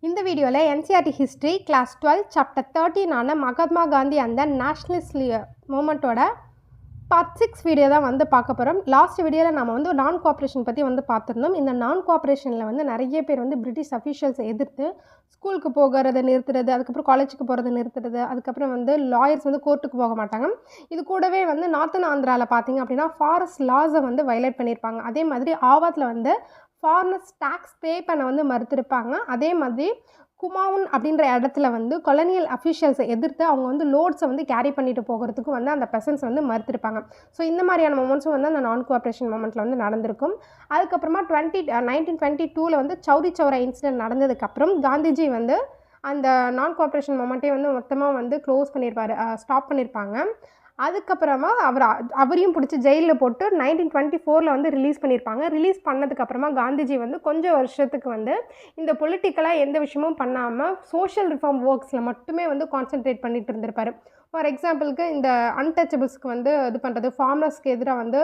இந்த வீடியோவில் NCERT history class 12 chapter 13 Mahatma Gandhi அந்த நேஷ்னலிஸ்ட் மூமெண்ட்டோட பார்ட் 6 வீடியோ தான் வந்து பார்க்க போகிறோம். லாஸ்ட் வீடியோவில் நம்ம வந்து நான் கோஆப்ரேஷன் பற்றி வந்து பார்த்துருந்தோம். இந்த நான் கோஆப்ரேஷனில் வந்து நிறைய பேர் வந்து பிரிட்டிஷ் அஃபீஷியல்ஸை எதிர்த்து ஸ்கூலுக்கு போகிறத நிறுத்துறது, அதுக்கப்புறம் காலேஜுக்கு போகிறத நிறுத்துறது, அதுக்கப்புறம் வந்து லாயர்ஸ் வந்து கோர்ட்டுக்கு போக மாட்டாங்க. இது கூடவே வந்து நார்த்தன் ஆந்திராவில் பார்த்தீங்க அப்படின்னா ஃபாரஸ்ட் லாஸை வந்து வயலேட் பண்ணியிருப்பாங்க. அதே மாதிரி ஆவாத்தில் வந்து ஃபாரினர்ஸ் டேக்ஸ் பே பண்ண வந்து மறுத்திருப்பாங்க. அதே மாதிரி குமாவுன் அப்படின்ற இடத்துல வந்து கொலனியல் அஃபிஷியல்ஸை எதிர்த்து அவங்க வந்து லோட்ஸை வந்து கேரி பண்ணிட்டு போகிறதுக்கு வந்து அந்த பெசன்ஸ் வந்து மறுத்திருப்பாங்க. ஸோ இந்த மாதிரியான மொமெண்ட்ஸும் வந்து அந்த நான் கோஆப்ரேஷன் மொமெண்ட்டில் வந்து நடந்திருக்கும். அதுக்கப்புறமா 1922 வந்து சௌரி சௌரா இன்சிடென்ட் நடந்ததுக்கப்புறம் காந்திஜி வந்து அந்த நான் கோஆப்ரேஷன் மொமெண்ட்டே வந்து மொத்தமாக வந்து க்ளோஸ் பண்ணியிருப்பார், ஸ்டாப் பண்ணியிருப்பாங்க. அதுக்கப்புறமா அவரையும் பிடிச்சி ஜெயிலில் போட்டு 1924 வந்து ரிலீஸ் பண்ணியிருப்பாங்க. ரிலீஸ் பண்ணதுக்கப்புறமா காந்திஜி வந்து கொஞ்சம் வருஷத்துக்கு வந்து இந்த பொலிட்டிக்கலாக எந்த விஷயமும் பண்ணாமல் சோஷியல் ரிஃபார்ம் ஒர்க்ஸில் மட்டுமே வந்து கான்சென்ட்ரேட் பண்ணிட்டு இருந்திருப்பார். ஃபார் எக்ஸாம்பிளுக்கு இந்த அன்டச்சபிள்ஸ்க்கு வந்து இது பண்ணுறது, ஃபார்மர்ஸ்க்கு எதிராக வந்து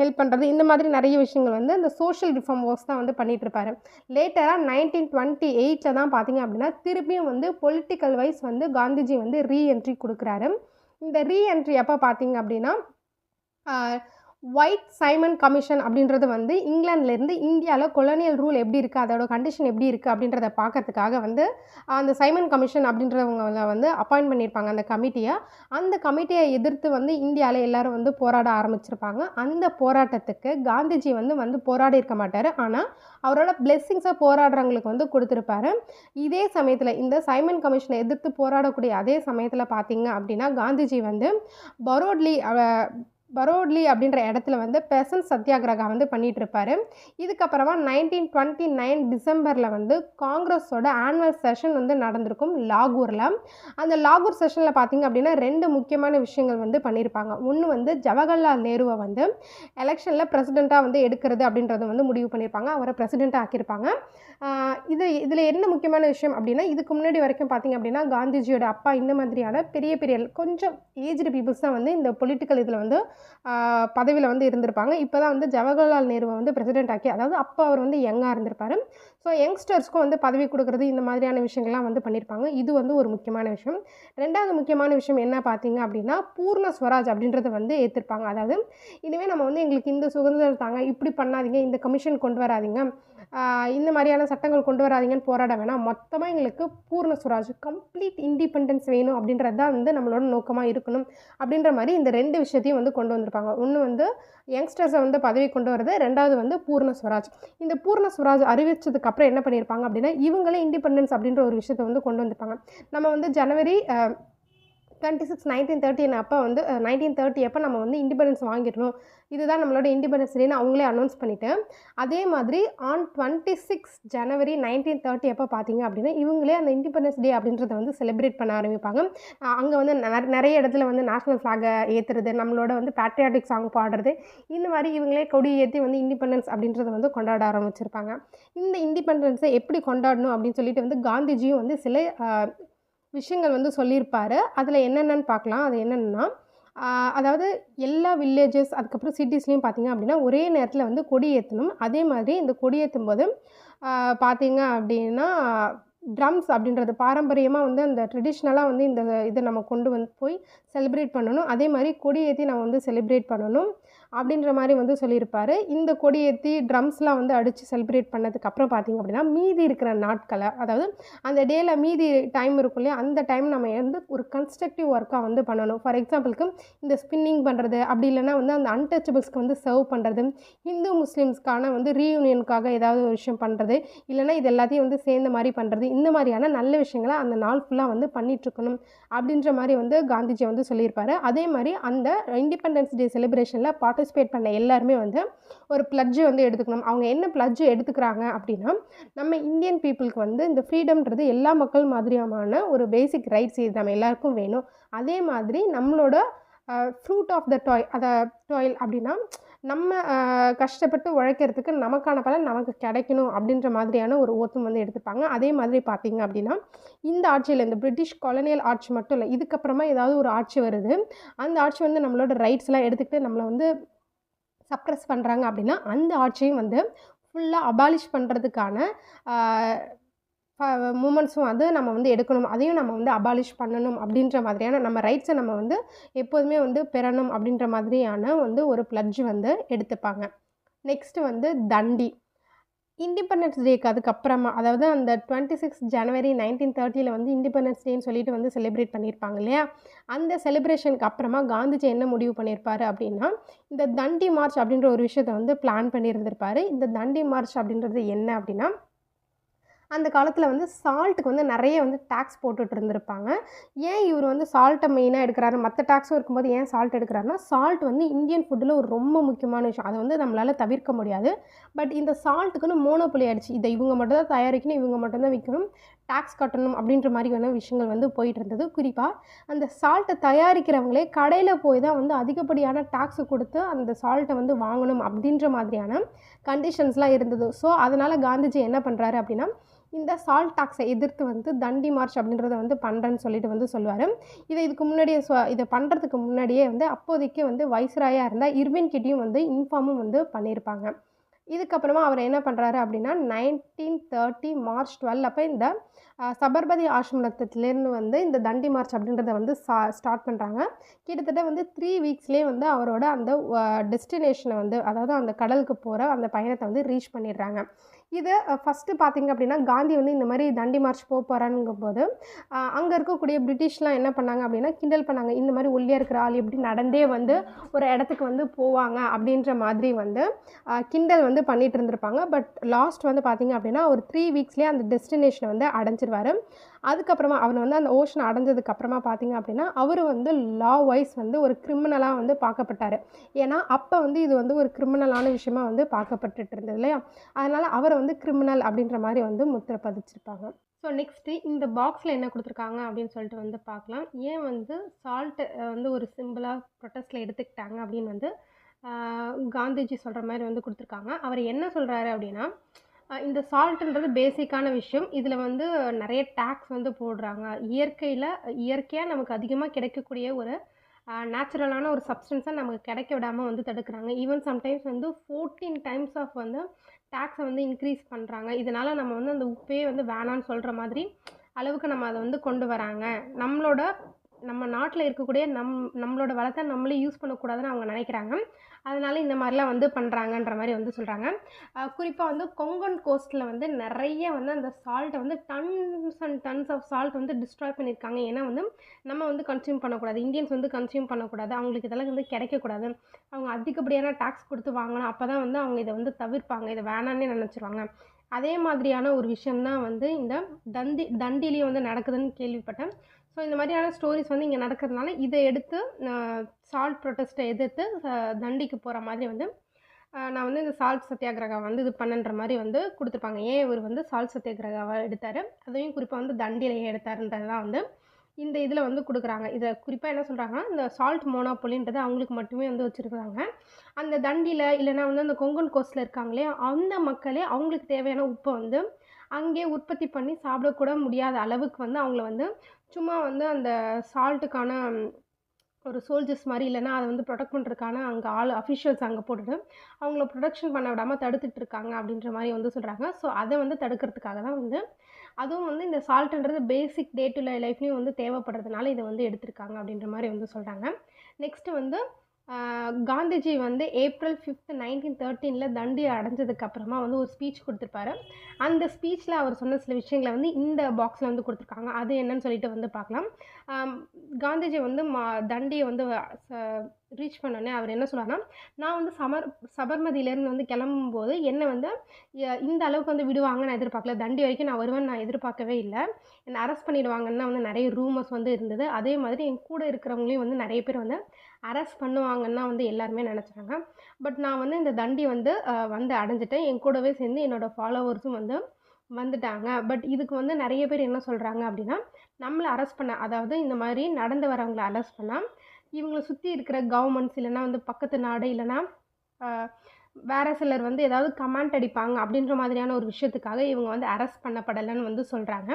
ஹெல்ப் பண்ணுறது, இந்த மாதிரி நிறைய விஷயங்கள் வந்து இந்த சோஷியல் ரிஃபார்ம் ஒர்க்ஸ் தான் வந்து பண்ணிகிட்டு இருப்பார். லேட்டராக 1928 தான் பார்த்தீங்க அப்படின்னா திருப்பியும் வந்து பொலிட்டிக்கல் வைஸ் வந்து காந்திஜி வந்து ரீஎன்ட்ரி கொடுக்குறாரு. இந்த ரீஎன்ட்ரி எப்போ பார்த்தீங்க அப்படின்னா ஒயிட் சைமன் கமிஷன் அப்படின்றது வந்து இங்கிலாந்துலேருந்து இந்தியாவில் கொலோனியல் ரூல் எப்படி இருக்குது, அதோட கண்டிஷன் எப்படி இருக்குது அப்படின்றத பார்க்கறதுக்காக வந்து அந்த சைமன் கமிஷன் அப்படின்றவங்க வந்து அப்பாயிண்ட் பண்ணியிருப்பாங்க அந்த கமிட்டியை. அந்த கமிட்டியை எதிர்த்து வந்து இந்தியாவில் எல்லோரும் வந்து போராட ஆரம்பிச்சிருப்பாங்க. அந்த போராட்டத்துக்கு காந்திஜி வந்து போராடி இருக்க மாட்டார், ஆனால் அவரோட பிளெஸ்ஸிங்ஸை போராடுறவங்களுக்கு வந்து கொடுத்துருப்பாரு. இதே சமயத்தில் இந்த சைமன் கமிஷனை எதிர்த்து போராடக்கூடிய அதே சமயத்தில் பார்த்தீங்க அப்படின்னா காந்திஜி வந்து பரோட்லி அப்படின்ற இடத்துல வந்து பெசன்ட் சத்தியாகிரகா வந்து பண்ணிகிட்டு இருப்பார். இதுக்கப்புறமா 1929 டிசம்பரில் வந்து காங்கிரஸோட ஆனுவல் செஷன் வந்து நடந்திருக்கும் லாகூரில். அந்த லாகூர் செஷனில் பார்த்திங்க அப்படின்னா 2 முக்கியமான விஷயங்கள் வந்து பண்ணியிருப்பாங்க. ஒன்று வந்து ஜவஹர்லால் நேருவை வந்து எலெக்ஷனில் பிரசிடெண்ட்டாக வந்து எடுக்கிறது அப்படின்றத வந்து முடிவு பண்ணியிருப்பாங்க, அவரை பிரசிடெண்ட்டாக ஆக்கியிருப்பாங்க. இதில் என்ன முக்கியமான விஷயம் அப்படின்னா, இதுக்கு முன்னாடி வரைக்கும் பார்த்திங்க அப்படின்னா காந்திஜியோட அப்பா இந்த மாதிரியான பெரிய கொஞ்சம் ஏஜ்டு பீப்புள்ஸ் தான் வந்து இந்த பொலிட்டிக்கல் இதில் வந்து பதவியில் வந்து இருந்திருப்பாங்க. இப்போ தான் வந்து ஜவஹர்லால் நேருவை வந்து பிரசிடெண்ட் ஆக்கி, அதாவது அப்போ அவர் வந்து யங்காக இருந்திருப்பார். ஸோ யங்ஸ்டர்ஸ்க்கும் வந்து பதவி கொடுக்குறது, இந்த மாதிரியான விஷயங்கள்லாம் வந்து பண்ணியிருப்பாங்க. இது வந்து ஒரு முக்கியமான விஷயம். 2வது முக்கியமான விஷயம் என்ன பார்த்தீங்க அப்படின்னா பூர்ண ஸ்வராஜ் அப்படின்றத வந்து ஏற்றிருப்பாங்க. அதாவது இனிமேல் நம்ம வந்து எங்களுக்கு இந்த சுதந்திரம் தாங்க, இப்படி பண்ணாதீங்க, இந்த கமிஷன் கொண்டு வராதிங்க, இந்த மாதிரியான சட்டங்கள் கொண்டு வராதிங்கன்னு போராட வேணாம், மொத்தமாக எங்களுக்கு பூர்ண ஸ்வராஜ் கம்ப்ளீட் இண்டிபெண்டன்ஸ் வேணும் அப்படின்றது தான் வந்து நம்மளோட நோக்கமாக இருக்கணும் அப்படின்ற மாதிரி இந்த 2 விஷயத்தையும் வந்து கொண்டு வந்திருப்பாங்க. ஒன்று வந்து யங்ஸ்டர்ஸை வந்து பதவி கொண்டு வரது, 2வது வந்து பூர்ண ஸ்வராஜ். இந்த பூர்ண ஸ்வராஜ் அறிவிச்சதுக்கப்புறம் என்ன பண்ணியிருப்பாங்க அப்படின்னா இவங்களே இண்டிபெண்டன்ஸ் அப்படின்ற ஒரு விஷயத்தை வந்து கொண்டு வந்திருப்பாங்க. நம்ம வந்து ஜனவரி 26 1930 அப்போ வந்து 1930 அப்போ நம்ம வந்து இண்டிபெண்டன்ஸ் வாங்கிடணும், இதுதான் நம்மளோட இண்டிபெண்டன்ஸ் டேன்னு அவங்களே அனௌன்ஸ் பண்ணிவிட்டு, அதே மாதிரி ஆன் 26 ஜனவரி 1930 அப்போ பார்த்தீங்க அப்படின்னா இவங்களே அந்த இண்டிபெண்டன்ஸ் டே அப்படின்றத வந்து செலிப்ரேட் பண்ண ஆரம்பிப்பாங்க. அங்கே வந்து நிறைய இடத்துல வந்து நேஷ்னல் ஃப்ளாகை ஏற்றுறது, நம்மளோட வந்து பேட்ரியாட்டிக் சாங் பாடுறது, இந்த மாதிரி இவங்களே கொடி ஏற்றி வந்து இண்டிபெண்டன்ஸ் அப்படின்றத வந்து கொண்டாட ஆரம்பிச்சிருப்பாங்க. இந்த இண்டிபெண்டன்ஸை எப்படி கொண்டாடணும் அப்படின்னு சொல்லிட்டு வந்து காந்திஜியும் வந்து சில விஷயங்கள் வந்து சொல்லியிருப்பார். அதில் என்னென்னு பார்க்கலாம். அது என்னென்னா, அதாவது எல்லா வில்லேஜஸ் அதுக்கப்புறம் சிட்டிஸ்லேயும் பார்த்திங்க அப்படின்னா ஒரே நேரத்தில் வந்து கொடி ஏற்றணும். அதே மாதிரி இந்த கொடி ஏற்றும் போது பார்த்திங்க அப்படின்னா ட்ரம்ஸ் அப்படின்றது பாரம்பரியமாக வந்து அந்த ட்ரெடிஷ்னலாக வந்து இந்த இதை நம்ம கொண்டு வந்து போய் செலிப்ரேட் பண்ணணும். அதே மாதிரி கொடி ஏற்றி நம்ம வந்து செலிப்ரேட் பண்ணணும் அப்படின்ற மாதிரி வந்து சொல்லியிருப்பார். இந்த கொடி ஏற்றி ட்ரம்ஸ்லாம் வந்து அடித்து செலிப்ரேட் பண்ணதுக்கப்புறம் பார்த்திங்க அப்படின்னா மீதி இருக்கிற நாட்களை, அதாவது அந்த டேயில் மீதி டைம் இருக்கும் இல்லையா, அந்த டைம் நம்ம வந்து ஒரு கன்ஸ்ட்ரக்டிவ் ஒர்க்காக வந்து பண்ணணும். ஃபார் எக்ஸாம்பிளுக்கு இந்த ஸ்பின்னிங் பண்ணுறது, அப்படி இல்லைனா வந்து அந்த அன்டச்சபிள்ஸ்க்கு வந்து சர்வ் பண்ணுறது, ஹிந்து முஸ்லீம்ஸ்க்கான வந்து ரீயூனியனுக்காக ஏதாவது ஒரு விஷயம் பண்ணுறது, இல்லைனா இது எல்லாத்தையும் வந்து சேர்ந்த மாதிரி பண்ணுறது, இந்த மாதிரியான நல்ல விஷயங்களை அந்த நாள் ஃபுல்லாக வந்து பண்ணிகிட்ருக்கணும் அப்படின்ற மாதிரி வந்து காந்திஜி வந்து சொல்லியிருப்பார். அதே மாதிரி அந்த இண்டிபெண்டன்ஸ் டே செலிப்ரேஷனில் பார்ட்டிசிபேட் பண்ண எல்லாருமே வந்து ஒரு பிளட்ஜு வந்து எடுத்துக்கணும். அவங்க என்ன பிளட்ஜு எடுத்துக்கிறாங்க அப்படின்னா, நம்ம இந்தியன் பீப்புளுக்கு வந்து இந்த ஃப்ரீடம்ன்றது எல்லா மக்கள் மாதிரியான ஒரு பேசிக் ரைட்ஸ் இது நம்ம எல்லாருக்கும் வேணும். அதே மாதிரி நம்மளோட ஃப்ரூட் ஆஃப் த டாயில் அப்படின்னா நம்ம கஷ்டப்பட்டு உழைக்கிறதுக்கு நமக்கான பலன் நமக்கு கிடைக்கணும் அப்படின்ற மாதிரியான ஒரு ஓத்தம் வந்து எடுத்துப்பாங்க. அதே மாதிரி பார்த்திங்க அப்படின்னா இந்த ஆட்சியில் இந்த பிரிட்டிஷ் கொலோனியல் ஆட்சி மட்டும் இல்லை, இதுக்கப்புறமா ஏதாவது ஒரு ஆட்சி வருது, அந்த ஆட்சி வந்து நம்மளோட ரைட்ஸ்லாம் எடுத்துக்கிட்டு நம்மளை வந்து சப்ரஸ் பண்ணுறாங்க அப்படின்னா அந்த ஆட்சியும் வந்து ஃபுல்லாக அபாலிஷ் பண்ணுறதுக்கான மூமெண்ட்ஸும் வந்து நம்ம வந்து எடுக்கணும், அதையும் நம்ம வந்து அபாலிஷ் பண்ணணும் அப்படின்ற மாதிரியான நம்ம ரைட்ஸை நம்ம வந்து எப்போதுமே வந்து பெறணும் அப்படின்ற மாதிரியான வந்து ஒரு பிளட்ஜ் வந்து எடுத்துப்பாங்க. நெக்ஸ்ட்டு வந்து தண்டி. இண்டிபெண்டன்ஸ் டேக்கு அதுக்கப்புறமா, அதாவது அந்த 26 ஜனவரி 1930 வந்து இண்டிபெண்டன்ஸ் டேன்னு சொல்லிட்டு வந்து செலிப்ரேட் பண்ணியிருப்பாங்க இல்லையா? அந்த செலிப்ரேஷனுக்கு அப்புறமா காந்திஜி என்ன முடிவு பண்ணியிருப்பாரு அப்படின்னா, இந்த தண்டி மார்ச் அப்படின்ற ஒரு விஷயத்த வந்து பிளான் பண்ணியிருந்திருப்பாரு. இந்த தண்டி மார்ச் அப்படின்றது என்ன அப்படின்னா, அந்த காலத்தில் வந்து சால்ட்டுக்கு வந்து நிறைய வந்து டேக்ஸ் போட்டுட்டு இருந்திருப்பாங்க. ஏன் இவர் வந்து சால்ட்டை மெயினாக எடுக்கிறாரு, மற்ற டேக்ஸும் இருக்கும்போது ஏன் சால்ட் எடுக்கிறாருன்னா, சால்ட் வந்து இந்தியன் ஃபுட்டில் ஒரு ரொம்ப முக்கியமான விஷயம். அதை வந்து நம்மளால் தவிர்க்க முடியாது. பட் இந்த சால்ட்டுக்குன்னு மோனோபொலி ஆயிடுச்சு. இதை இவங்க மட்டும் தான் தயாரிக்கணும், இவங்க மட்டும் தான் விற்கணும், டேக்ஸ் கட்டணும் அப்படின்ற மாதிரியான விஷயங்கள் வந்து போயிட்டு இருந்தது. குறிப்பாக அந்த சால்ட்டை தயாரிக்கிறவங்களே கடையில் போய் தான் வந்து அதிகப்படியான டேக்ஸு கொடுத்து அந்த சால்ட்டை வந்து வாங்கணும் அப்படின்ற மாதிரியான கண்டிஷன்ஸ்லாம் இருந்தது. ஸோ அதனால் காந்திஜி என்ன பண்ணுறாரு அப்படின்னா, இந்த சால்ட் டாக்ஸை எதிர்த்து வந்து தண்டி மார்ச் அப்படின்றத வந்து பண்ணுறேன்னு சொல்லிட்டு வந்து சொல்லுவார். இதுக்கு முன்னாடியே இதை பண்ணுறதுக்கு முன்னாடியே வந்து அப்போதைக்கு வந்து வைஸ்ராயாக இருந்த இர்வின் கிட்டயும் வந்து இன்ஃபார்மும் வந்து பண்ணியிருப்பாங்க. இதுக்கப்புறமா அவர் என்ன பண்ணுறாரு அப்படின்னா 1930 மார்ச் 12 அப்போ இந்த சபர்மதி ஆசிரமத்திலேருந்து வந்து இந்த தண்டி மார்ச் அப்படின்றத வந்து ஸ்டார்ட் பண்ணுறாங்க. கிட்டத்தட்ட வந்து 3 வீக்ஸ்லேயே வந்து அவரோட அந்த டெஸ்டினேஷனை வந்து, அதாவது அந்த கடலுக்கு போகிற அந்த பயணத்தை வந்து ரீச் பண்ணிடுறாங்க. இது ஃபஸ்ட்டு பார்த்திங்க அப்படின்னா, காந்தி வந்து இந்த மாதிரி தண்டி மார்ச் போகிறாங்கும்போது அங்கே இருக்கக்கூடிய பிரிட்டிஷ்லாம் என்ன பண்ணாங்க அப்படின்னா கிண்டல் பண்ணாங்க. இந்த மாதிரி ஒல்லியாக இருக்கிற ஆள் எப்படி நடந்தே வந்து ஒரு இடத்துக்கு வந்து போவாங்க அப்படின்ற மாதிரி வந்து கிண்டல் வந்து பண்ணிகிட்டு இருந்திருப்பாங்க. பட் லாஸ்ட் வந்து பார்த்திங்க அப்படின்னா ஒரு 3 வீக்ஸ்லேயே அந்த டெஸ்டினேஷனை வந்து அடைஞ்சிருவார். அதுக்கப்புறமா அவர் வந்து அந்த ஓஷனை அடைஞ்சதுக்கப்புறமா பார்த்திங்க அப்படின்னா அவர் வந்து லா வைஸ் வந்து ஒரு கிரிமினலாக வந்து பார்க்கப்பட்டார். ஏன்னா அப்போ வந்து இது வந்து ஒரு கிரிமினலான விஷயமா வந்து பார்க்கப்பட்டுட்டு இருந்தது இல்லையா? அதனால் அவரை வந்து கிரிமினல் அப்படின்ற மாதிரி வந்து முத்திரை பதிச்சிருப்பாங்க. ஸோ நெக்ஸ்ட்டு இந்த பாக்ஸில் என்ன கொடுத்துருக்காங்க அப்படின்னு சொல்லிட்டு வந்து பார்க்கலாம். ஏன் வந்து சால்ட்டு வந்து ஒரு சிம்பிளாக ப்ரொட்டஸ்ட்டில் எடுத்துக்கிட்டாங்க அப்படின்னு வந்து காந்திஜி சொல்கிற மாதிரி வந்து கொடுத்துருக்காங்க. அவர் என்ன சொல்கிறாரு அப்படின்னா, இந்த சால்ட்டுன்றது பேசிக்கான விஷயம். இதில் வந்து நிறைய டேக்ஸ் வந்து போடுறாங்க. இயற்கையாக நமக்கு அதிகமாக கிடைக்கக்கூடிய ஒரு நேச்சுரலான ஒரு சப்ஸ்டன்ஸை நமக்கு கிடைக்க விடாமல் வந்து தடுக்கிறாங்க. ஈவன் சம்டைம்ஸ் வந்து 14 டைம்ஸ் ஆஃப் வந்து டேக்ஸை வந்து இன்க்ரீஸ் பண்ணுறாங்க. இதனால் நம்ம வந்து அந்த உப்பே வந்து வேணான்னு சொல்கிற மாதிரி அளவுக்கு நம்ம அதை வந்து கொண்டு வராங்க. நம்ம நாட்டில் இருக்கக்கூடிய நம்மளோட வளத்தை நம்மளே யூஸ் பண்ணக்கூடாதுன்னு அவங்க நினைக்கிறாங்க. அதனால இந்த மாதிரிலாம் வந்து பண்ணுறாங்கன்ற மாதிரி வந்து சொல்கிறாங்க. குறிப்பாக வந்து கொங்கன் கோஸ்ட்டில் வந்து நிறைய வந்து அந்த சால்ட்டை வந்து tons and tons of salt வந்து டிஸ்ட்ராய் பண்ணியிருக்காங்க. ஏன்னா வந்து நம்ம வந்து கன்சியூம் பண்ணக்கூடாது, இந்தியன்ஸ் வந்து கன்சியூம் பண்ணக்கூடாது, அவங்களுக்கு இதெல்லாம் வந்து கிடைக்கக்கூடாது, அவங்க அதிகப்படியான டேக்ஸ் கொடுத்து வாங்கணும், அப்போ தான் வந்து அவங்க இதை வந்து தவிர்ப்பாங்க, இதை வேணான்னே நினச்சிருவாங்க. அதே மாதிரியான ஒரு விஷயந்தான் வந்து இந்த தண்டிலையும் வந்து நடக்குதுன்னு கேள்விப்பட்டேன். ஸோ இந்த மாதிரியான ஸ்டோரிஸ் வந்து இங்கே நடக்கிறதுனால இதை எடுத்து சால்ட் ப்ரொட்டஸ்ட்டை எதிர்த்து தண்டிக்கு போகிற மாதிரி வந்து நான் வந்து இந்த சால்ட் சத்தியாகிரகா வந்து இது பண்ணுன்ற மாதிரி வந்து கொடுத்துருப்பாங்க. ஏன் இவர் வந்து சால்ட் சத்தியாகிரகாவை எடுத்தார், அதையும் குறிப்பாக வந்து தண்டிலையே எடுத்தாருன்றதுதான் வந்து இந்த இதில் வந்து கொடுக்குறாங்க. இதை குறிப்பாக என்ன சொல்கிறாங்கன்னா, இந்த சால்ட் மோனோபொலின்றது அவங்களுக்கு மட்டுமே வந்து வச்சுருக்காங்க. அந்த தண்டியில் இல்லைனா வந்து அந்த கொங்கன் கோஸ்ட்டில் இருக்காங்களே அந்த மக்களே அவங்களுக்கு தேவையான உப்பை வந்து அங்கேயே உற்பத்தி பண்ணி சாப்பிடக்கூட முடியாத அளவுக்கு வந்து அவங்கள வந்து சும்மா வந்து அந்த சால்ட்டுக்கான ஒரு சோல்ஜர்ஸ் மாதிரி இல்லைனா அதை வந்து ப்ரொடெக்ட் பண்ணுறதுக்கான அங்கே அஃபிஷியல்ஸ் அங்கே போட்டுட்டு அவங்கள ப்ரொடக்ஷன் பண்ண விடாமல் தடுத்துட்டு இருக்காங்க அப்படின்ற மாதிரி வந்து சொல்கிறாங்க. ஸோ அதை வந்து தடுக்கிறதுக்காக தான் வந்து அதுவும் வந்து இந்த சால்ட்டுன்றது பேசிக் டே டு லைஃப்லேயும் வந்து தேவைப்படுறதுனால இதை வந்து எடுத்திருக்காங்க அப்படின்ற மாதிரி வந்து சொல்கிறாங்க. நெக்ஸ்ட்டு வந்து காந்திஜி வந்து ஏப்ரல் 5, 1913 தண்டி அடைஞ்சதுக்கப்புறமா வந்து ஒரு ஸ்பீச் கொடுத்துருப்பாரு. அந்த ஸ்பீச்சில் அவர் சொன்ன சில விஷயங்களை வந்து இந்த பாக்ஸில் வந்து கொடுத்துருக்காங்க. அது என்னன்னு சொல்லிட்டு வந்து பார்க்கலாம். காந்திஜி வந்து தண்டியை வந்து ரீச் பண்ணோடனே அவர் என்ன சொல்லுவார்னா, நான் வந்து சபர்மதியிலேருந்து வந்து கிளம்பும்போது என்னை வந்து இந்த அளவுக்கு வந்து விடுவாங்க நான் எதிர்பார்க்கல, தண்டி வரைக்கும் நான் வருவேன்னு நான் எதிர்பார்க்கவே இல்லை, என்னை அரெஸ்ட் பண்ணிடுவாங்கன்னா வந்து நிறைய ரூமர்ஸ் வந்து இருந்தது. அதே மாதிரி என் கூட இருக்கிறவங்களையும் வந்து நிறைய பேர் வந்து அரெஸ்ட் பண்ணுவாங்கன்னா வந்து எல்லாருமே நினச்சாங்க. பட் நான் வந்து இந்த தண்டி வந்து அடைஞ்சிட்டேன், என் கூடவே சேர்ந்து என்னோடய ஃபாலோவர்ஸும் வந்து வந்துட்டாங்க. பட் இதுக்கு வந்து நிறைய பேர் என்ன சொல்கிறாங்க அப்படின்னா, நம்மளை அரெஸ்ட் பண்ண, அதாவது இந்த மாதிரி நடந்து வரவங்களை அரெஸ்ட் பண்ணால் இவங்களை சுற்றி இருக்கிற கவர்மெண்ட்ஸ் இல்லைனா வந்து பக்கத்து நாடு இல்லைனா வேறு சிலர் வந்து ஏதாவது கமெண்ட் அடிப்பாங்க அப்படின்ற மாதிரியான ஒரு விஷயத்துக்காக இவங்க வந்து அரெஸ்ட் பண்ணப்படலைன்னு வந்து சொல்கிறாங்க.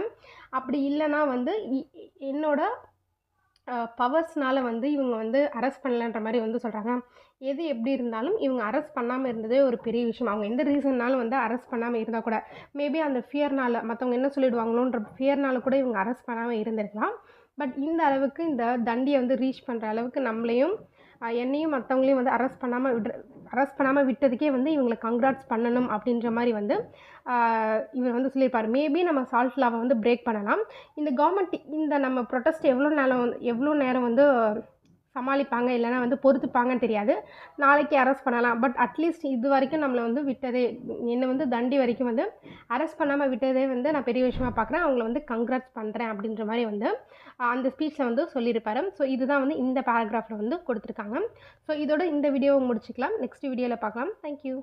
அப்படி இல்லைனா வந்து என்னோட பவர்ஸ்னால வந்து இவங்க வந்து அரெஸ்ட் பண்ணலன்ற மாரி வந்து சொல்கிறாங்க. எது எப்படி இருந்தாலும் இவங்க அரெஸ்ட் பண்ணாம இருந்ததே ஒரு பெரிய விஷயம். அவங்க எந்த ரீசன்னாலும் வந்து அரெஸ்ட் பண்ணாம இருந்தா கூட, மேபி அந்த ஃபியர்னால மத்தவங்க என்ன சொல்லிடுவாங்களோன்ற ஃபியர்னால கூட இவங்க அரெஸ்ட் பண்ணாம இருந்திருக்கலாம். பட் இந்த அளவுக்கு இந்த தண்டிய வந்து ரீச் பண்ற அளவுக்கு நம்மளையும் என்னையும் மத்தவங்களையும் வந்து அரெஸ்ட் பண்ணாம விட்டதுக்கே வந்து இவங்கள கங்ராட்ஸ் பண்ணணும் அப்படின்ற மாரி வந்து அ இவர் வந்து சொல்லியிருப்பாரு. மேபி நம்ம சால்ட் லாவ வந்து பிரேக் பண்ணலாம். இந்த கவர்மெண்ட் இந்த நம்ம ப்ரொடெஸ்ட் எவ்வளோ நேரம் வந்து சமாளிப்பாங்க, இல்லன்னா வந்து பொறுத்துப்பாங்கன்னு தெரியாது. நாளைக்கு அரெஸ்ட் பண்ணலாம். பட் அட்லீஸ்ட் இதுவரைக்கும் நம்மள வந்து விட்டதே என்ன வந்து தண்டி வரைக்கும் வந்து அரெஸ்ட் பண்ணாம விட்டதே வந்து நான் பெரிய விஷயமா பார்க்குறேன். அவங்கள வந்து கங்ராட்ஸ் பண்றேன் அப்படின்ற மாரி வந்து அந்த ஸ்பீச்ல வந்து சொல்லியிருப்பாரு. ஸோ இதுதான் வந்து இந்த பேராகிராஃப்ல வந்து குடுத்துருக்காங்க. ஸோ இதோட இந்த வீடியோவ முடிச்சுக்கலாம். நெக்ஸ்ட் வீடியோல பார்க்கலாம். Thank you.